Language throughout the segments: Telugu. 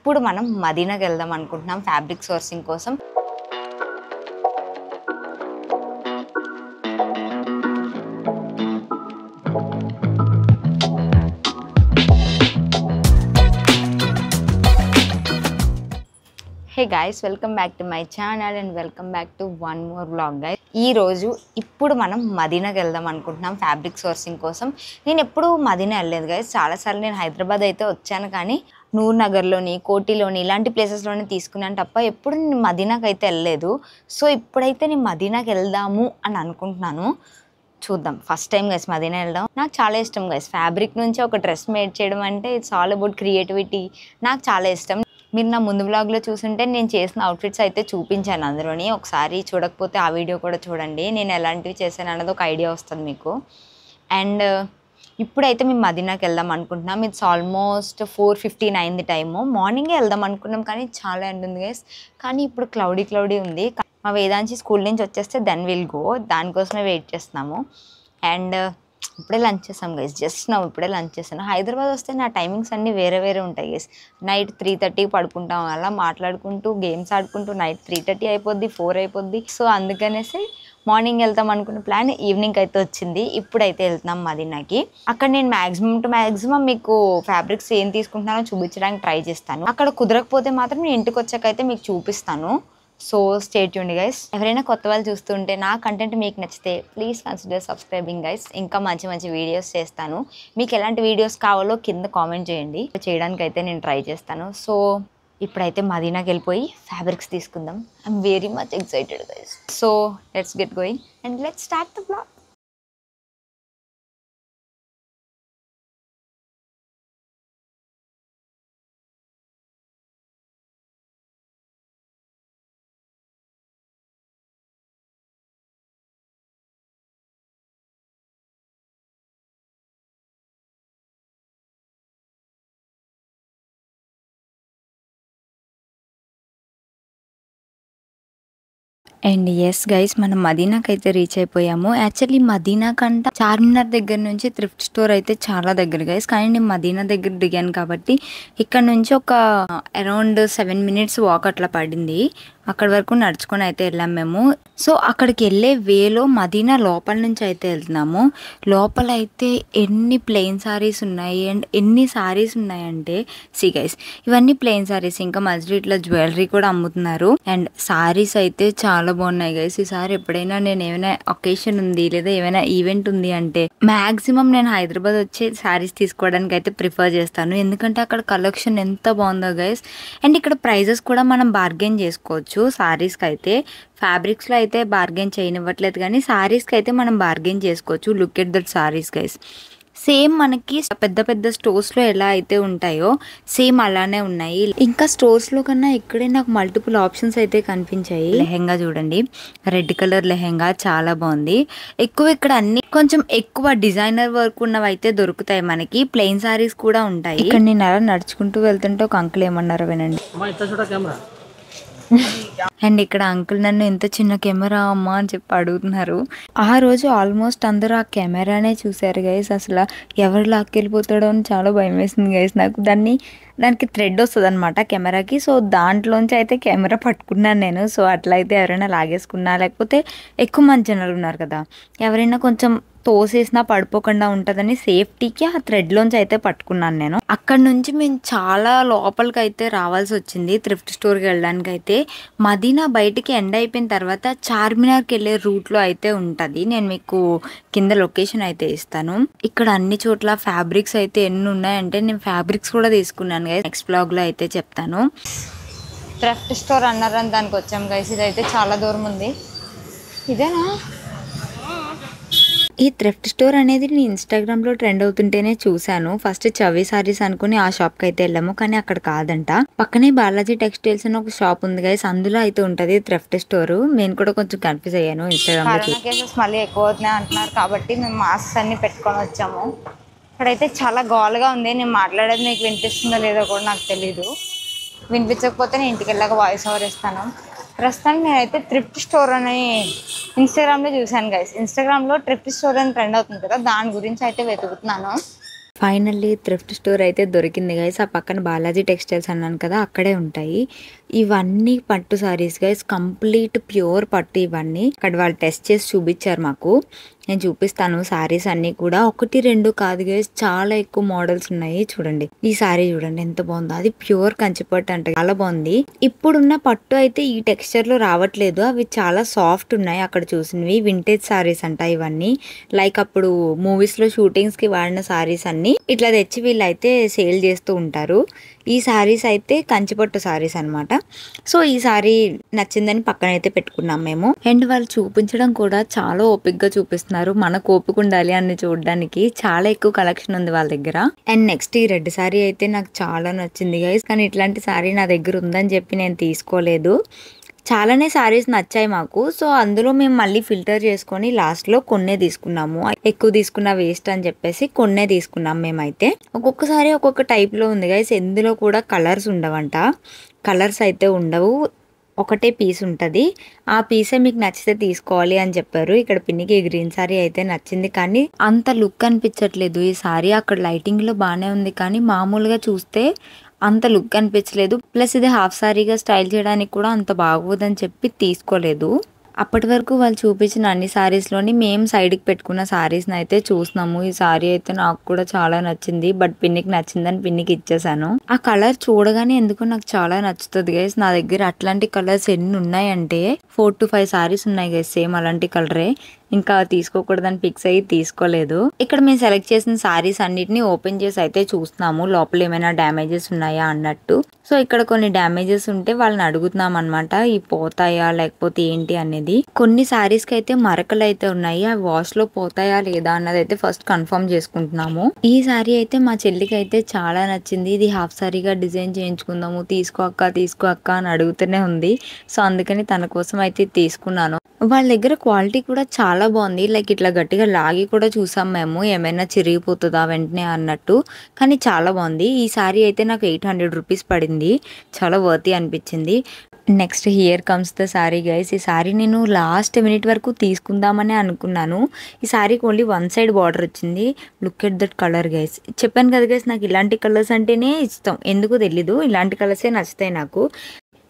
ఇప్పుడు మనం మదీనాకి వెళ్దాం అనుకుంటున్నాం ఫ్యాబ్రిక్ సోర్సింగ్ కోసం. Hey guys, welcome back to my channel and welcome back to one more vlog guys. ఈరోజు ఇప్పుడు మనం మదీనాకి వెళ్దాం అనుకుంటున్నాం ఫ్యాబ్రిక్ సోర్సింగ్ కోసం. నేను ఎప్పుడు మదీనా వెళ్ళలేదు గైస్, చాలాసార్లు నేను హైదరాబాద్ అయితే వచ్చాను, కానీ నూర్ నగర్లోని, కోటిలోని ఇలాంటి ప్లేసెస్లోనే తీసుకున్నాను తప్ప ఎప్పుడు నేను మదీనాకి అయితే వెళ్ళలేదు. సో ఇప్పుడైతే నేను మదీనాకి వెళ్దాము అని అనుకుంటున్నాను. చూద్దాం, ఫస్ట్ టైం గైస్ మదీనా వెళ్దాం. నాకు చాలా ఇష్టం గైస్, ఫ్యాబ్రిక్ నుంచి ఒక డ్రెస్ మేడ్ చేయడం అంటే ఇట్స్ ఆల్ అబౌట్ క్రియేటివిటీ. నాకు చాలా ఇష్టం. మీరు నా ముందు వ్లాగ్లో చూసుంటే నేను చేసిన అవుట్ఫిట్స్ అయితే చూపించాను అందులోని. ఒకసారి చూడకపోతే ఆ వీడియో కూడా చూడండి, నేను ఎలాంటివి చేశాను అన్నది ఒక ఐడియా వస్తుంది మీకు. అండ్ ఇప్పుడైతే మేము మదీనాకి వెళ్దాం అనుకుంటున్నాం. ఇట్స్ ఆల్మోస్ట్ 4:15 అయింది టైము. మార్నింగే వెళ్దాం అనుకున్నాం కానీ చాలా ఎండ ఉంది గైస్. కానీ ఇప్పుడు క్లౌడీ ఉంది. మా వేదాంశి స్కూల్ నుంచి వచ్చేస్తే దెన్ విల్ గో, దానికోసమే వెయిట్ చేస్తున్నాము. అండ్ ఇప్పుడే లంచ్ చేసాం గైస్, జస్ట్ నా ఇప్పుడే లంచ్ చేశాను. హైదరాబాద్ వస్తే నా టైమింగ్స్ అన్నీ వేరే ఉంటాయి గైస్. నైట్ 3:30 పడుకుంటాం, అలా మాట్లాడుకుంటూ గేమ్స్ ఆడుకుంటూ నైట్ 3:30 అయిపోద్ది, 4 అయిపోద్ది. సో అందుకనేసి మార్నింగ్ వెళ్తాం అనుకున్న ప్లాన్ ఈవినింగ్ అయితే వచ్చింది. ఇప్పుడైతే వెళ్తున్నాం మదీనాకి. అక్కడ నేను మ్యాక్సిమం మీకు ఫ్యాబ్రిక్స్ ఏం తీసుకుంటున్నానో చూపించడానికి ట్రై చేస్తాను. అక్కడ కుదరకపోతే మాత్రం నేను ఇంటికి వచ్చాకైతే మీకు చూపిస్తాను. So stay tuned guys. ఎవరైనా కొత్త వాళ్ళు చూస్తుంటే నా కంటెంట్ మీకు నచ్చితే ప్లీజ్ కన్సిడర్ సబ్స్క్రైబింగ్ గైస్. ఇంకా మంచి వీడియోస్ చేస్తాను. మీకు ఎలాంటి వీడియోస్ కావాలో కింద కామెంట్ చేయండి, చేయడానికి అయితే నేను ట్రై చేస్తాను. సో ఇప్పుడైతే మదీనాకి వెళ్ళిపోయి ఫ్యాబ్రిక్స్ తీసుకుందాం. I'm very much excited guys. So let's get going and let's start the blog. And yes guys, మనం మదీనాకి అయితే రీచ్ అయిపోయాము. యాక్చువల్లీ మదీనా కంటే చార్మినార్ దగ్గర నుంచి థ్రిఫ్ట్ స్టోర్ అయితే చాలా దగ్గర గైస్. కానీ నేను మదీనా దగ్గర దిగాను కాబట్టి ఇక్కడ నుంచి ఒక అరౌండ్ 7 minutes వాక్ అట్లా పడింది. అక్కడ వరకు నడుచుకొని అయితే వెళ్ళాము మేము. సో అక్కడికి వెళ్ళే వేలో మదీనా లోపల నుంచి అయితే వెళ్తున్నాము. లోపల అయితే ఎన్ని ప్లెయిన్ సారీస్ ఉన్నాయి అండ్ ఎన్ని సారీస్ ఉన్నాయంటే సి గైస్, ఇవన్నీ ప్లెయిన్ సారీస్. ఇంకా మధ్యలో ఇట్లా జ్యువెలరీ కూడా అమ్ముతున్నారు. అండ్ సారీస్ అయితే చాలా బాగున్నాయి గైస్. ఈసారి ఎప్పుడైనా నేను ఏమైనా ఒకేషన్ ఉంది లేదా ఏమైనా ఈవెంట్ ఉంది అంటే మ్యాక్సిమం నేను హైదరాబాద్ వచ్చి సారీస్ తీసుకోవడానికి అయితే ప్రిఫర్ చేస్తాను. ఎందుకంటే అక్కడ కలెక్షన్ ఎంత బాగుందో గైస్. అండ్ ఇక్కడ ప్రైజెస్ కూడా మనం బార్గెన్ చేసుకోవచ్చు. సారీస్కి అయితే, ఫ్యాబ్రిక్స్లో అయితే బార్గెన్ చేయనివ్వట్లేదు, కానీ సారీస్కి అయితే మనం బార్గెన్ చేసుకోవచ్చు. Look at that saris guys. Same మనకి పెద్ద స్టోర్స్లో ఎలా అయితే ఉంటాయో సేమ్ అలానే ఉన్నాయి. ఇంకా స్టోర్స్లో కన్నా ఇక్కడే నాకు మల్టిపుల్ ఆప్షన్స్ అయితే కనిపించాయి. లెహెంగా చూడండి, రెడ్ కలర్ లెహెంగా చాలా బాగుంది. ఇక్కడ అన్ని కొంచెం ఎక్కువ డిజైనర్ వర్క్ ఉన్నవి అయితే దొరుకుతాయి మనకి. ప్లెయిన్ సారీస్ కూడా ఉంటాయి. ఇక్కడ నేను అలా నడుచుకుంటూ వెళ్తుంటే ఒక అంకుల్ ఏమన్నారో వినండి. అండ్ ఇక్కడ అంకుల్ నన్ను ఎంత చిన్న కెమెరా అమ్మా అని చెప్పి అడుగుతున్నారు. ఆ రోజు ఆల్మోస్ట్ అందరూ ఆ కెమెరానే చూసారు గైస్. అసలు ఎవరు లాక్కెళ్ళిపోతాడో అని చాలా భయం వేసింది గైస్ నాకు. దానికి థ్రెడ్ వస్తుంది అనమాట కెమెరాకి. సో దాంట్లోంచి అయితే కెమెరా పట్టుకున్నాను నేను. సో అట్లా అయితే ఎవరైనా లాగేసుకున్నా, లేకపోతే ఎక్కువ మంది జనాలు ఉన్నారు కదా, ఎవరైనా కొంచెం తోసేసినా పడిపోకుండా ఉంటుందని సేఫ్టీకి ఆ థ్రెడ్లోంచి అయితే పట్టుకున్నాను నేను. అక్కడ నుంచి మేము చాలా లోపలికి అయితే రావాల్సి వచ్చింది థ్రిఫ్ట్ స్టోర్కి వెళ్ళడానికి. అయితే మదీనా బయటికి ఎండ్ అయిపోయిన తర్వాత చార్మినార్కి వెళ్ళే రూట్లో అయితే ఉంటుంది. నేను మీకు కింద లొకేషన్ అయితే ఇస్తాను. ఇక్కడ అన్ని చోట్ల ఫ్యాబ్రిక్స్ అయితే ఎన్ని ఉన్నాయంటే నేను ఫ్యాబ్రిక్స్ కూడా తీసుకున్నాను గైస్. నెక్స్ట్ బ్లాగ్లో అయితే చెప్తాను. థ్రిఫ్ట్ స్టోర్ అన్నారని దానికి వచ్చాం గైస్. ఇదైతే చాలా దూరం ఉంది. ఇదేనా? ఈ థ్రిఫ్ట్ స్టోర్ అనేది నేను ఇన్స్టాగ్రామ్లో ట్రెండ్ అవుతుంటేనే చూశాను. ఫస్ట్ చవి సారీస్ అనుకుని ఆ షాప్కి అయితే వెళ్ళాము, కానీ అక్కడ కాదంట. పక్కనే బాలాజీ టెక్స్టైల్స్ అని ఒక షాప్ ఉంది గైస్, అందులో అయితే ఉంటుంది థ్రిఫ్ట్ స్టోర్. నేను కూడా కొంచెం కన్ఫ్యూజ్ అయ్యాను ఇన్స్టాగ్రామ్ లో. కేసెస్ మళ్ళీ ఎక్కువ అవుతున్నాయి అంటున్నారు కాబట్టి మేము మాస్క్ అన్ని పెట్టుకొని వచ్చాము. ఇక్కడైతే చాలా గోల్గా ఉంది. నేను మాట్లాడేది మీకు వినిపిస్తుందో లేదో కూడా నాకు తెలీదు. వినిపించకపోతే నేను ఇంటికి వెళ్ళాక వాయిస్ ఓవర్ ఇస్తాను. ప్రస్తుతానికి నేనైతే థ్రిఫ్ట్ స్టోర్ అని ఇన్స్టాగ్రామ్లో చూశాను గైస్. ఇన్స్టాగ్రామ్లో థ్రిఫ్ట్ స్టోర్ అని ట్రెండ్ అవుతుంది కదా, దాని గురించి అయితే వెతుకుతున్నాను. ఫైనల్లీ థ్రిఫ్ట్ స్టోర్ అయితే దొరికింది గైస్. ఆ పక్కన బాలాజీ టెక్స్టైల్స్ అన్నాను కదా, అక్కడే ఉంటాయి. ఇవన్నీ పట్టు సారీస్ గైస్, కంప్లీట్ ప్యూర్ పట్టు ఇవన్నీ. అక్కడ వాళ్ళు టెస్ట్ చేసి చూపించారు మాకు. నేను చూపిస్తాను సారీస్ అన్ని కూడా. 1-2 కాదు గైస్, చాలా ఎక్కువ మోడల్స్ ఉన్నాయి. చూడండి ఈ సారీ చూడండి ఎంత బాగుందో. అది ప్యూర్ కంచిపట్టు అంట, చాలా బాగుంది. ఇప్పుడున్న పట్టు అయితే ఈ టెక్స్చర్ లో రావట్లేదు, అవి చాలా సాఫ్ట్ ఉన్నాయి. అక్కడ చూసినవి వింటేజ్ సారీస్ అంట ఇవన్నీ. లైక్ అప్పుడు మూవీస్ లో షూటింగ్స్ కి వాడిన సారీస్ అన్ని ఇట్లా తెచ్చి వీళ్ళైతే సేల్ చేస్తూ ఉంటారు. ఈ సారీస్ అయితే కంచిపట్టు సారీస్ అనమాట. సో ఈ సారీ నచ్చిందని పక్కన అయితే పెట్టుకున్నాం మేము. అండ్ వాళ్ళు చూపించడం కూడా చాలా ఓపిక్గా చూపిస్తున్నారు. మనకు ఓపిక ఉండాలి అన్ని చూడడానికి. చాలా ఎక్కువ కలెక్షన్ ఉంది వాళ్ళ దగ్గర. అండ్ నెక్స్ట్ ఈ రెడ్ సారీ అయితే నాకు చాలా నచ్చింది గైస్. కానీ ఇట్లాంటి సారీ నా దగ్గర ఉందని చెప్పి నేను తీసుకోలేదు. చాలానే సారీస్ నచ్చాయి మాకు. సో అందులో మేము మళ్ళీ ఫిల్టర్ చేసుకొని లాస్ట్లో కొన్నే తీసుకున్నాము. ఎక్కువ తీసుకున్న వేస్ట్ అని చెప్పేసి కొన్నే తీసుకున్నాం మేమైతే. ఒక్కొక్కసారి ఒక్కొక్క టైప్లో ఉంది గైస్. ఎందులో కూడా కలర్స్ ఉండవంట. కలర్స్ అయితే ఉండవు, ఒకటే పీస్ ఉంటుంది. ఆ పీసే మీకు నచ్చితే తీసుకోవాలి అని చెప్పారు. ఇక్కడ పిన్నికి గ్రీన్ సారీ అయితే నచ్చింది, కానీ అంత లుక్ అనిపించట్లేదు ఈ సారీ. అక్కడ లైటింగ్లో బాగానే ఉంది, కానీ మామూలుగా చూస్తే అంత లుక్ అనిపించలేదు. ప్లస్ ఇది హాఫ్ సారీగా స్టైల్ చేయడానికి కూడా అంత బాగోదని చెప్పి తీసుకోలేదు. అప్పటి వరకు వాళ్ళు చూపించిన అన్ని సారీస్లోని మేము సైడ్కి పెట్టుకున్న సారీస్ని అయితే చూసినాము. ఈ సారీ అయితే నాకు కూడా చాలా నచ్చింది, బట్ పిన్నికి నచ్చిందని పిన్నికి ఇచ్చేసాను. ఆ కలర్ చూడగానే ఎందుకో నాకు చాలా నచ్చుతుంది గైస్. నా దగ్గర అట్లాంటి కలర్స్ ఎన్ని ఉన్నాయంటే 4-5 సారీస్ ఉన్నాయి గైస్, సేమ్ అలాంటి కలరే. ఇంకా తీసుకోకూడదని ఫిక్స్ అయ్యి తీసుకోలేదు. ఇక్కడ మేము సెలెక్ట్ చేసిన సారీస్ అన్నిటిని ఓపెన్ చేసి అయితే చూస్తున్నాము లోపల ఏమైనా డ్యామేజెస్ ఉన్నాయా అన్నట్టు. సో ఇక్కడ కొన్ని డ్యామేజెస్ ఉంటే వాళ్ళని అడుగుతున్నాం అనమాట, ఈ పోతాయా లేకపోతే ఏంటి అనేది. కొన్ని సారీస్ కి అయితే మరకలు అయితే ఉన్నాయి, అవి వాష్ లో పోతాయా లేదా అన్నది అయితే ఫస్ట్ కన్ఫర్మ్ చేసుకుంటున్నాము. ఈ సారీ అయితే మా చెల్లికి అయితే చాలా నచ్చింది. ఇది హాఫ్ సారీగా డిజైన్ చేయించుకుందాము, తీసుకో అక్క అని అడుగుతూనే ఉంది. సో అందుకని తన కోసం అయితే తీసుకున్నాను. వాళ్ళ దగ్గర క్వాలిటీ కూడా చాలా బాగుంది. లైక్ ఇట్లా గట్టిగా లాగి కూడా చూసాం మేము, ఏమైనా చిరిగిపోతుందా వెంటనే అన్నట్టు. కానీ చాలా బాగుంది. ఈ సారీ అయితే నాకు 800 రూపీస్ పడింది. చాలా వర్తీ అనిపించింది. Next here comes the sorry guys. ఈ సారీ నేను లాస్ట్ మినిట్ వరకు తీసుకుందామని అనుకున్నాను. ఈ సారీకి ఓన్లీ 1 సైడ్ బార్డర్ వచ్చింది. Look at that colour guys. చెప్పాను కదా గైస్, నాకు ఇలాంటి కలర్స్ అంటేనే ఇష్టం, ఎందుకో తెలీదు. ఇలాంటి కలర్సే నచ్చుతాయి నాకు.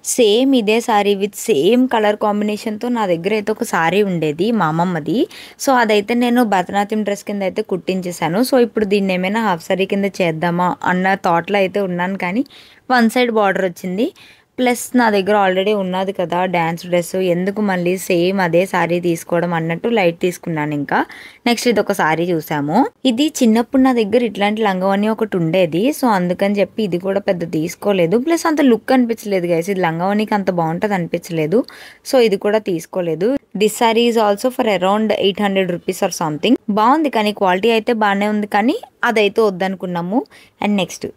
సేమ్ ఇదే సారీ విత్ సేమ్ కలర్ కాంబినేషన్తో నా దగ్గర అయితే ఒక సారీ ఉండేది మా అమ్మమ్మది. సో అదైతే నేను భరతనాట్యం డ్రెస్ కింద అయితే కుట్టించేసాను. సో ఇప్పుడు దీన్ని ఏమైనా హాఫ్ సారీ కింద చేద్దామా అన్న థాట్లో అయితే ఉన్నాను, కానీ 1 సైడ్ బార్డర్ వచ్చింది. ప్లస్ నా దగ్గర ఆల్రెడీ ఉన్నది కదా డ్యాన్స్ డ్రెస్, ఎందుకు మళ్ళీ సేమ్ అదే సారీ తీసుకోవడం అన్నట్టు లైట్ తీసుకున్నాను. ఇంకా నెక్స్ట్ ఇది ఒక సారీ చూసాము. ఇది చిన్నప్పుడు నా దగ్గర ఇట్లాంటి లంగావని ఒకటి ఉండేది. సో అందుకని చెప్పి ఇది కూడా పెద్ద తీసుకోలేదు. ప్లస్ అంత లుక్ అనిపించలేదు గైస్, ఇది లంగావనికి అంత బాగుంటుంది అనిపించలేదు. సో ఇది కూడా తీసుకోలేదు. This sorry is also for around 800 rupees or something. బాగుంది, కానీ క్వాలిటీ అయితే బాగానే ఉంది, కానీ అదైతే వద్దనుకున్నాము. అండ్ నెక్స్ట్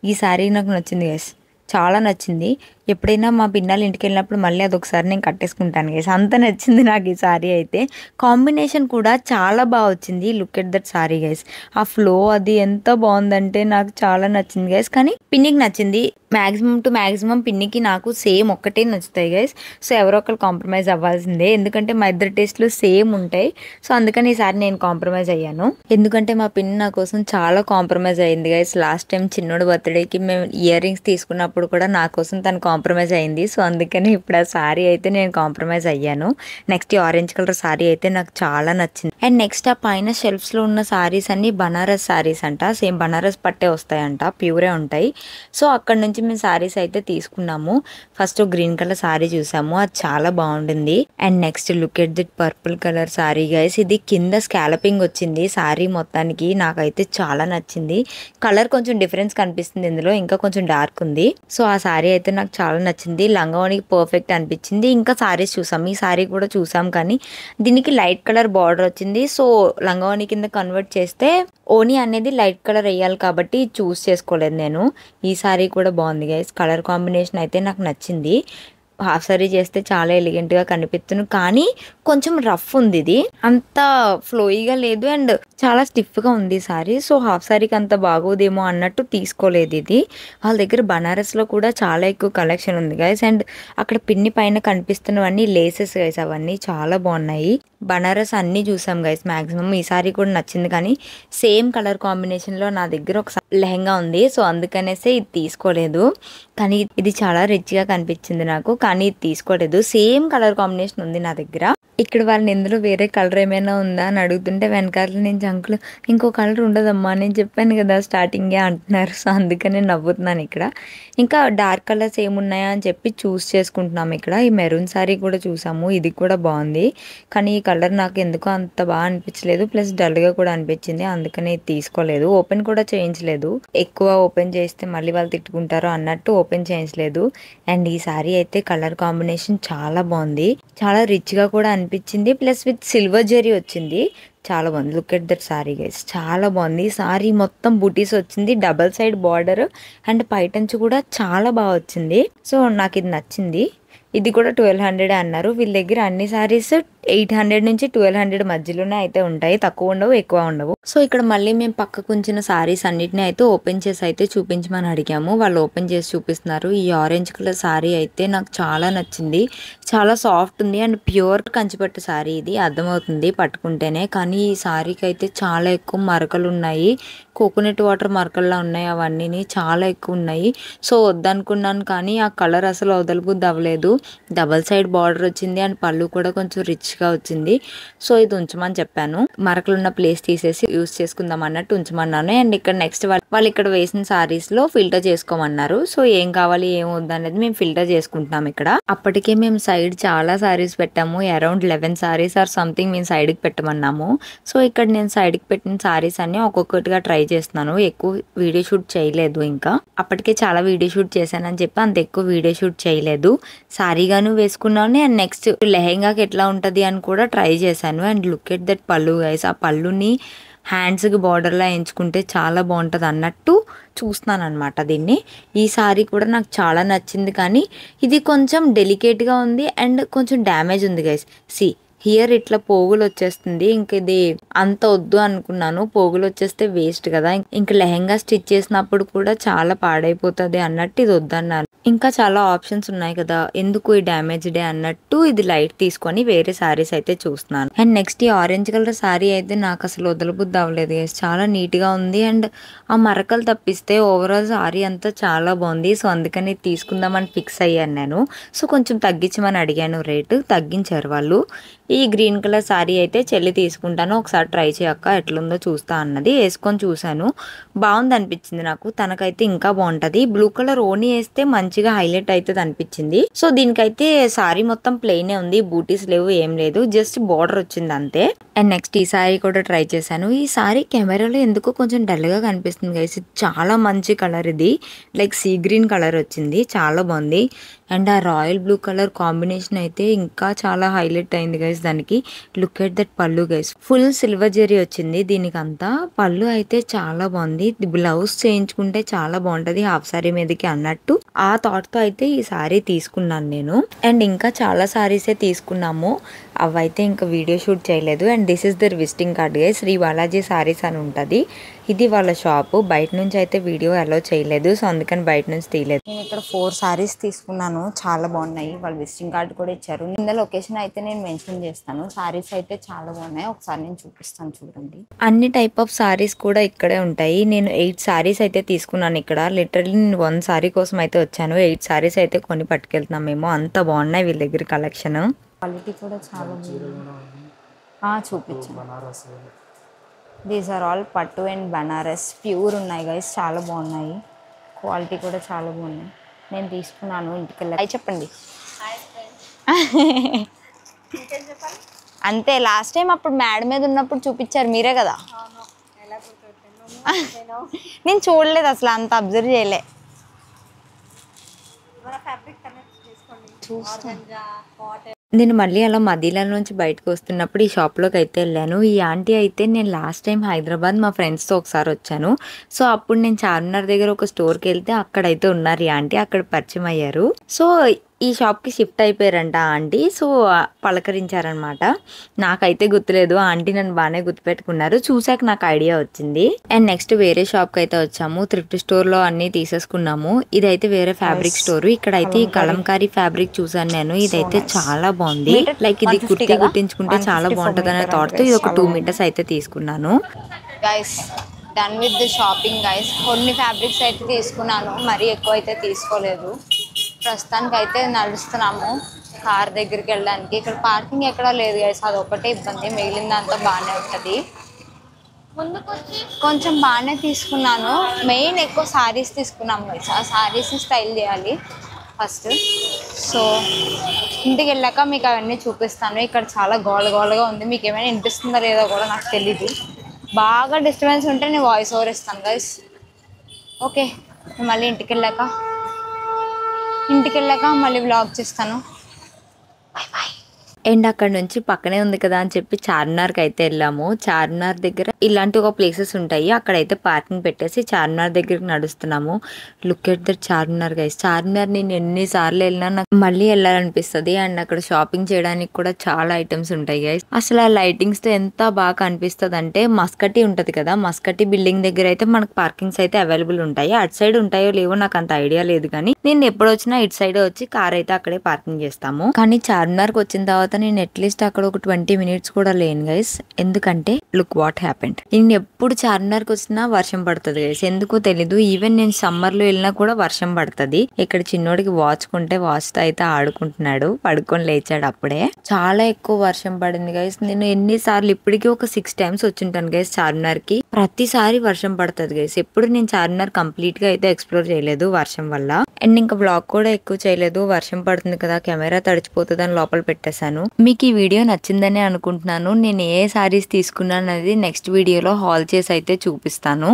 ఈ సారీ నాకు నచ్చింది గైస్, చాలా నచ్చింది. ఎప్పుడైనా మా పిన్నలు ఇంటికి వెళ్ళినప్పుడు మళ్ళీ అదొకసారి నేను కట్టేసుకుంటాను గైస్, అంత నచ్చింది నాకు ఈ సారీ అయితే. కాంబినేషన్ కూడా చాలా బాగా వచ్చింది. Look at that sorry guys. ఆ ఫ్లో అది ఎంత బాగుందంటే నాకు చాలా నచ్చింది గైస్. కానీ పిన్నికి నచ్చింది. మ్యాక్సిమం టు మ్యాక్సిమం పిన్నికి నాకు సేమ్ ఒక్కటే నచ్చుతాయి గైస్. సో ఎవరో ఒకరు కాంప్రమైజ్ అవ్వాల్సిందే, ఎందుకంటే మా ఇద్దరు టేస్ట్లు సేమ్ ఉంటాయి. సో అందుకని ఈసారి నేను కాంప్రమైజ్ అయ్యాను, ఎందుకంటే మా పిన్ నా కోసం చాలా కాంప్రమైజ్ అయ్యింది గైస్. లాస్ట్ టైం చిన్నోడు బర్త్డేకి మేము ఇయర్ రింగ్స్ తీసుకున్నప్పుడు కూడా నా కోసం తను కాంప్రమైజ్ అయింది. సో అందుకని ఇప్పుడు ఆ సారీ అయితే నేను కాంప్రమైజ్ అయ్యాను. నెక్స్ట్ ఈ ఆరెంజ్ కలర్ సారీ అయితే నాకు చాలా నచ్చింది. అండ్ నెక్స్ట్ ఆ పైన షెల్ఫ్స్లో ఉన్న సారీస్ అన్ని బనారస్ సారీస్ అంట, సేమ్ బనారస్ పట్టే వస్తాయంట, ప్యూరే ఉంటాయి. సో అక్కడ నుంచి మేము సారీస్ అయితే తీసుకున్నాము. ఫస్ట్ గ్రీన్ కలర్ సారీ చూసాము, అది చాలా బాగుంటుంది. And next look at that purple colour sorry guys. ఇది కింద స్కాలపింగ్ వచ్చింది సారీ మొత్తానికి, నాకైతే చాలా నచ్చింది. కలర్ కొంచెం డిఫరెన్స్ కనిపిస్తుంది ఇందులో, ఇంకా కొంచెం డార్క్ ఉంది. సో ఆ సారీ అయితే నాకు చాలా నచ్చింది. లంగావనికి పర్ఫెక్ట్ అనిపించింది. ఇంకా సారీస్ చూసాం, ఈ సారీ కూడా చూసాం, కానీ దీనికి లైట్ కలర్ బార్డర్ వచ్చింది. సో లంగావని కింద కన్వర్ట్ చేస్తే ఓని అనేది లైట్ కలర్ వేయాలి కాబట్టి చూస్ చేసుకోలేదు నేను. ఈ సారీ కూడా బాగుంది గైస్, కలర్ కాంబినేషన్ అయితే నాకు నచ్చింది. హాఫ్ సారీ చేస్తే చాలా ఎలిగెంట్గా కనిపిస్తుంది, కానీ కొంచెం రఫ్ ఉంది, ఇది అంత ఫ్లోయిగా లేదు అండ్ చాలా స్టిఫ్గా ఉంది సారీ. సో హాఫ్ సారీకి అంత బాగోదేమో అన్నట్టు తీసుకోలేదు ఇది. వాళ్ళ దగ్గర బనారస్లో కూడా చాలా ఎక్కువ కలెక్షన్ ఉంది గైస్. అండ్ అక్కడ పిన్ని పైన కనిపిస్తున్నవన్నీ లేసెస్ గైస్, అవన్నీ చాలా బాగున్నాయి. బనారస్ అన్నీ చూసాం గైస్ మ్యాక్సిమం. ఈ సారీ కూడా నచ్చింది కానీ సేమ్ కలర్ కాంబినేషన్లో నా దగ్గర ఒక లెహంగా ఉంది. సో అందుకనేసి ఇది తీసుకోలేదు. కానీ ఇది చాలా రిచ్గా కనిపించింది నాకు, కానీ ఇది తీసుకోలేదు. సేమ్ కలర్ కాంబినేషన్ ఉంది నా దగ్గర. ఇక్కడ వాళ్ళని ఇందులో వేరే కలర్ ఏమైనా ఉందా అని అడుగుతుంటే వెనకాల నేను అంకుల్ ఇంకో కలర్ ఉండదమ్మా నేను చెప్పాను కదా స్టార్టింగే అంటున్నారు. సో అందుకనే నవ్వుతున్నాను ఇక్కడ. ఇంకా డార్క్ కలర్స్ ఏమున్నాయా అని చెప్పి చూస్ చేసుకుంటున్నాం ఇక్కడ. ఈ మెరూన్ సారీ కూడా చూసాము, ఇది కూడా బాగుంది. కానీ ఈ కలర్ నాకు ఎందుకో అంత బాగా అనిపించలేదు, ప్లస్ డల్గా కూడా అనిపించింది. అందుకనే ఇది తీసుకోలేదు. ఓపెన్ కూడా చేయించలేదు, ఎక్కువ ఓపెన్ చేస్తే మళ్ళీ వాళ్ళు తిట్టుకుంటారు అన్నట్టు ఓపెన్ చేయించలేదు. అండ్ ఈ సారీ అయితే కలర్ కాంబినేషన్ చాలా బాగుంది, చాలా రిచ్గా కూడా అనిపించింది. ప్లస్ విత్ సిల్వర్ జరీ వచ్చింది, చాలా బాగుంది. Look at that sorry guys, చాలా బాగుంది. సారీ మొత్తం బూటీస్ వచ్చింది, డబల్ సైడ్ బార్డర్ అండ్ పైటంచు కూడా చాలా బాగా వచ్చింది. సో నాకు ఇది నచ్చింది. ఇది కూడా 1200 అన్నారు. వీళ్ళ దగ్గర అన్ని సారీస్ 800 నుంచి 1200 మధ్యలోనే అయితే ఉంటాయి, తక్కువ ఉండవు ఎక్కువ ఉండవు. సో ఇక్కడ మళ్ళీ మేము పక్కకు ఉంచిన సారీస్ అన్నిటిని అయితే ఓపెన్ చేసి అయితే చూపించమని అడిగాము. వాళ్ళు ఓపెన్ చేసి చూపిస్తున్నారు. ఈ ఆరెంజ్ కలర్ సారీ అయితే నాకు చాలా నచ్చింది, చాలా సాఫ్ట్ ఉంది అండ్ ప్యూర్ కంచిపట్టు సారీ. ఇది అర్థమవుతుంది పట్టుకుంటేనే. కానీ ఈ సారీకి అయితే చాలా ఎక్కువ మరకలు ఉన్నాయి, కోకోనట్ వాటర్ మరకల్లా ఉన్నాయి. అవన్నీ చాలా ఎక్కువ ఉన్నాయి. సో వద్దనుకున్నాను కానీ ఆ కలర్ అసలు వదలబుద్ధి అవ్వలేదు. డబల్ సైడ్ బార్డర్ వచ్చింది అండ్ పళ్ళు కూడా కొంచెం రిచ్గా వచ్చింది. సో ఇది ఉంచమని చెప్పాను, మరకలు ఉన్న ప్లేస్ తీసేసి యూస్ చేసుకుందాం అన్నట్టు ఉంచమన్నాను. అండ్ ఇక్కడ నెక్స్ట్ వాళ్ళు ఇక్కడ వేసిన సారీస్లో ఫిల్టర్ చేసుకోమన్నారు. సో ఏం కావాలి ఏం వద్దు అనేది మేము ఫిల్టర్ చేసుకుంటున్నాం ఇక్కడ. అప్పటికే మేము సైడ్ చాలా సారీస్ పెట్టాము, అరౌండ్ 11 సారీస్ ఆర్ సంథింగ్ మేము సైడ్కి పెట్టమన్నాము. సో ఇక్కడ నేను సైడ్కి పెట్టిన సారీస్ అన్ని ఒక్కొక్కటిగా ట్రై చేస్తున్నాను. ఎక్కువ వీడియో షూట్ చేయలేదు, ఇంకా అప్పటికే చాలా వీడియో షూట్ చేశానని చెప్పి అంత ఎక్కువ వీడియో షూట్ చేయలేదు. సారీగాను వేసుకున్నాను అండ్ నెక్స్ట్ లెహెంగాకి ఎట్లా ఉంటుంది అని కూడా ట్రై చేశాను. అండ్ లుక్ ఎట్ దట్ పళ్ళు గైస్, ఆ పళ్ళుని హ్యాండ్స్కి బార్డర్లా ఎంచుకుంటే చాలా బాగుంటుంది అన్నట్టు చూస్తున్నాను అనమాట దీన్ని. ఈ సారీ కూడా నాకు చాలా నచ్చింది కానీ ఇది కొంచెం డెలికేట్గా ఉంది అండ్ కొంచెం డ్యామేజ్ ఉంది గైస్. హియర్ ఇట్లా పోగులు వచ్చేస్తుంది. ఇంక ఇది అంత వద్దు అనుకున్నాను, పోగులు వచ్చేస్తే వేస్ట్ కదా. ఇంకా లెహెంగా స్టిచ్ చేసినప్పుడు కూడా చాలా పాడైపోతుంది అన్నట్టు ఇది వద్దన్నాను. ఇంకా చాలా ఆప్షన్స్ ఉన్నాయి కదా, ఎందుకు ఈ డ్యామేజ్ డే అన్నట్టు ఇది లైట్ తీసుకొని వేరే సారీస్ అయితే చూస్తున్నాను. అండ్ నెక్స్ట్ ఈ ఆరెంజ్ కలర్ సారీ అయితే నాకు అసలు వదలబుద్ధి అవ్వలేదు, చాలా నీట్గా ఉంది. అండ్ ఆ మరకలు తప్పిస్తే ఓవరాల్ సారీ అంతా చాలా బాగుంది. సో అందుకని తీసుకుందామని ఫిక్స్ అయ్యాను నేను. సో కొంచెం తగ్గించమని అడిగాను, రేటు తగ్గించారు వాళ్ళు. ఈ గ్రీన్ కలర్ సారీ అయితే చెల్లి తీసుకుంటాను, ఒకసారి ట్రై చేయక్క ఎట్లుందో చూస్తా అన్నది. వేసుకొని చూశాను, బాగుంది అనిపించింది నాకు. తనకైతే ఇంకా బాగుంటది. బ్లూ కలర్ ఓనీ వేస్తే మంచిగా హైలైట్ అవుతుంది అనిపించింది. సో దీనికైతే సారీ మొత్తం ప్లెయినే ఉంది, బూటీస్ లేవు ఏం లేదు, జస్ట్ బార్డర్ వచ్చింది అంతే. అండ్ నెక్స్ట్ ఈ సారీ కూడా ట్రై చేశాను. ఈ సారీ కెమెరాలో ఎందుకో కొంచెం డల్గా కనిపిస్తుంది గైస్, చాలా మంచి కలర్, ఇది లైక్ సీ గ్రీన్ కలర్ వచ్చింది, చాలా బాగుంది. అండ్ ఆ రాయల్ బ్లూ కలర్ కాంబినేషన్ అయితే ఇంకా చాలా హైలైట్ అయింది గైస్ దానికి. లుక్ ఎట్ దట్ పళ్ళు గైస్, ఫుల్ సిల్వర్ జరీ వచ్చింది దీనికి అంతా. పళ్ళు అయితే చాలా బాగుంది, బ్లౌజ్ చేయించుకుంటే చాలా బాగుంటది హాఫ్ సారీ మీదకి అన్నట్టు ఆ థాట్ తో అయితే ఈ సారీ తీసుకున్నాను నేను. అండ్ ఇంకా చాలా సారీసే తీసుకున్నాము, అవైతే ఇంకా వీడియో షూట్ చేయలేదు. And this is their visiting card guys, Shri Balaji Sarees అని ఉంటుంది, ఇది వాళ్ళ షాపు. బయట నుంచి అయితే వీడియో అలో చేయలేదు, సో అందుకని బయట నుంచి తీయలేదు. నేను ఇక్కడ 4 సారీస్ తీసుకున్నాను, చాలా బాగున్నాయి. వాళ్ళు విజిటింగ్ కార్డు కూడా ఇచ్చారు, కింద లొకేషన్ అయితే నేను మెన్షన్ చేస్తాను. సారీస్ అయితే చాలా బాగున్నాయి, ఒకసారి నేను చూపిస్తాను చూడండి. అన్ని టైప్ ఆఫ్ సారీస్ కూడా ఇక్కడే ఉంటాయి. నేను 8 సారీస్ అయితే తీసుకున్నాను ఇక్కడ. లిటరల్లీ నేను 1 సారీ కోసం అయితే వచ్చాను, 8 సారీస్ అయితే కొని పట్టుకెళ్తున్నాం మేము, అంత బాగున్నాయి వీళ్ళ దగ్గర కలెక్షన్. క్వాలిటీ కూడా చాలా బాగుంది, చూపించాను. దీస్ ఆర్ ఆల్ పట్టు అండ్ బనారస్ ప్యూర్ ఉన్నాయి గైస్, చాలా బాగున్నాయి. క్వాలిటీ కూడా చాలా బాగున్నాయి. నేను తీసుకున్నాను ఇంటికి వెళ్ళి. చెప్పండి అంతే, లాస్ట్ టైం అప్పుడు మేడ మీద ఉన్నప్పుడు చూపించారు మీరే కదా. నేను చూడలేదు అసలు, అంత అబ్జర్వ్ చేయలే. నేను మళ్ళీ అలా మదీనా నుంచి బయటకు వస్తున్నప్పుడు ఈ షాప్లోకి అయితే వెళ్ళాను. ఈ ఆంటీ అయితే నేను లాస్ట్ టైం హైదరాబాద్ మా ఫ్రెండ్స్తో ఒకసారి వచ్చాను. సో అప్పుడు నేను చార్మినార్ దగ్గర ఒక స్టోర్కి వెళ్తే అక్కడైతే ఉన్నారు ఈ ఆంటీ, అక్కడ పరిచయం అయ్యారు. సో ఈ షాప్కి షిఫ్ట్ అయిపోయారంట ఆంటీ. సో పలకరించారనమాట. నాకైతే గుర్తులేదు, ఆంటీ నన్ను బాగానే గుర్తుపెట్టుకున్నారు. చూసాక నాకు ఐడియా వచ్చింది. అండ్ నెక్స్ట్ వేరే షాప్కి అయితే వచ్చాము. థ్రిఫ్ట్ స్టోర్లో అన్నీ తీసేసుకున్నాము. ఇదైతే వేరే ఫ్యాబ్రిక్ స్టోర్. ఇక్కడైతే ఈ కలంకారీ ఫ్యాబ్రిక్ చూసాను నేను. ఇదైతే చాలా బాగుంది. లైక్ ఇది కుర్తి కుట్టించుకుంటే చాలా బాగుంటుంది అనే థాట్తో ఇది ఒక 2 మీటర్స్ అయితే తీసుకున్నాను. Guys done with the shopping guys. కొన్ని ఫ్యాబ్రిక్స్ అయితే తీసుకున్నాను, మరీ ఎక్కువ అయితే తీసుకోలేదు. ప్రస్తుతానికి అయితే నడుస్తున్నాము కార్ దగ్గరికి వెళ్ళడానికి. ఇక్కడ పార్కింగ్ ఎక్కడా లేదు గైస్, అదొకటే ఇబ్బంది. మిగిలిందంతా బాగానే ఉంటుంది. కొంచెం బాగానే తీసుకున్నాను. మెయిన్ ఎక్కువ శారీస్ తీసుకున్నాము గైస్. ఆ శారీస్ని స్టైల్ చేయాలి ఫస్ట్. సో ఇంటికి వెళ్ళాక మీకు అవన్నీ చూపిస్తాను. ఇక్కడ చాలా గోలగోలగా ఉంది. మీకు ఏమైనా వినిపిస్తుందో లేదో కూడా నాకు తెలీదు. బాగా డిస్టర్బెన్స్ ఉంటే నేను వాయిస్ ఓవర్ ఇస్తాను గైస్. ఓకే, మళ్ళీ ఇంటికి వెళ్ళాక మళ్ళీ వ్లాగ్ చేస్తాను. Bye bye. అండ్ అక్కడ నుంచి పక్కనే ఉంది కదా అని చెప్పి చార్మినార్కి అయితే వెళ్ళాము. చార్మినార్ దగ్గర ఇలాంటి ఒక ప్లేసెస్ ఉంటాయి, అక్కడైతే పార్కింగ్ పెట్టేసి చార్మినార్ దగ్గరికి నడుస్తున్నాము. Look at that Charminar guys. Charminar నేను ఎన్నిసార్లు వెళ్ళినా నాకు మళ్ళీ వెళ్ళాలనిపిస్తుంది. అండ్ అక్కడ షాపింగ్ చేయడానికి కూడా చాలా ఐటమ్స్ ఉంటాయి గైస్. అసలు ఆ లైటింగ్స్తో ఎంత బాగా అనిపిస్తుంది అంటే, మస్కటి ఉంటుంది కదా, మస్కటి బిల్డింగ్ దగ్గర అయితే మనకు పార్కింగ్స్ అయితే అవైలబుల్ ఉంటాయి. అటు సైడ్ ఉంటాయో లేవో నాకు అంత ఐడియా లేదు, కానీ నేను ఎప్పుడు వచ్చినా ఇటు సైడ్ వచ్చి కార్ అయితే అక్కడే పార్కింగ్ చేస్తాము. కానీ చార్మినార్కి వచ్చిన తర్వాత నేను అట్లీస్ట్ అక్కడ ఒక 20 minutes కూడా లేను గైస్. ఎందుకంటే లుక్ వాట్ హ్యాపెండ్. నేను ఎప్పుడు చార్మినార్కి వచ్చినా వర్షం పడుతుంది గైస్, ఎందుకో తెలీదు. ఈవెన్ నేను సమ్మర్ లో వెళ్ళినా కూడా వర్షం పడుతుంది. ఇక్కడ చిన్నోడికి వాచ్ కొంటే వాచ్ తో అయితే ఆడుకుంటున్నాడు, పడుకొని లేచాడు అప్పుడే. చాలా ఎక్కువ వర్షం పడింది గైస్. నేను ఎన్నిసార్లు ఇప్పటికీ ఒక 6 times వచ్చింటాను గైస్ చార్మినార్ కి. ప్రతిసారి వర్షం పడుతుంది గైస్. ఎప్పుడు నేను చార్మినార్ కంప్లీట్ గా అయితే ఎక్స్ప్లోర్ చేయలేదు వర్షం వల్ల. అండ్ ఇంకా బ్లాగ్ కూడా ఎక్కువ చేయలేదు, వర్షం పడుతుంది కదా, కెమెరా తడిచిపోతుంది అని లోపల పెట్టేశాను. మీకు ఈ వీడియో నచ్చిందని అనుకుంటున్నాను. నేను ఏ సారీస్ తీసుకున్నాను అనేది నెక్స్ట్ వీడియోలో హాల్ చేసి అయితే చూపిస్తాను.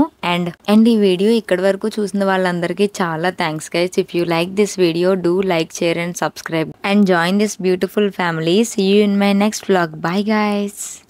అండ్ ఈ వీడియో ఇక్కడి వరకు చూసిన వాళ్ళందరికీ చాలా thanks guys. If you like this video, do like, share and subscribe and join this beautiful family. See you in my next vlog. Bye guys.